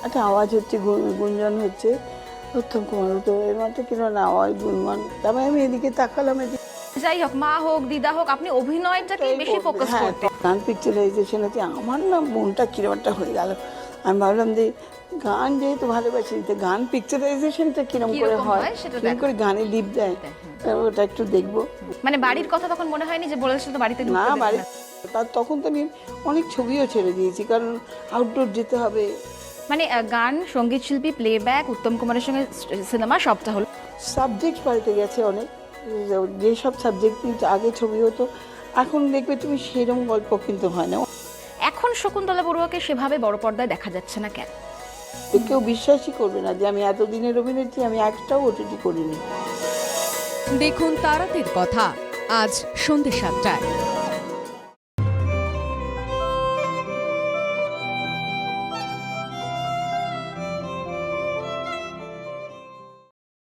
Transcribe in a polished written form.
একটা আওয়াজ হচ্ছে, গুঞ্জন হচ্ছে, উত্তম কুমার তো এর মধ্যে কিরকম আওয়াজ গুনমান। তারপরে আমি এদিকে তাকালাম, যাই হোক, মা হোক দিদা হোক, আপনি অভিনয়টাকে বেশি ফোকাস হ্যাঁ, করতেন। গান পিকচারাইজেশন আছে, আমার না মনটা কিরকম একটা হয়ে গেল। আমি ভাবলাম যে গান যেহেতু ভালোবাসি, তো গান পিকচারাইজেশনটা কিরম করে হয়, কিরম করে গানে লিপ দেয়, ওটা একটু দেখবো। মানে বাড়ির কথা তখন মনে হয়নি যে বলেছিল তো বাড়িতে না, ঢুকতে দেবে বাড়ি না? তখন তো আমি অনেক ছবিও ছেড়ে দিয়েছি, কারণ আউটডোর যেতে হবে। মানে গান, সঙ্গীত শিল্পী, প্লেব্যাক, উত্তম কুমারের সঙ্গে সিনেমা, সবটা হলো। সাবজেক্ট পাল্টে গেছে অনেক। যেসব সাবজেক্ট আগে ছবি হতো, এখন দেখবে তুমি সেরকম গল্প কিন্তু হয় না। এখন শকুন্তলা বড়ুয়াকে সেভাবে বড় পর্দায় দেখা যাচ্ছে না কেন? কেউ বিশ্বাসই করবে না যে আমি এতদিনের অভিনেত্রী, আমি একটাও ওটিটি করিনি। দেখুন তারাদের কথা আজ সন্ধ্যে ৭টায়।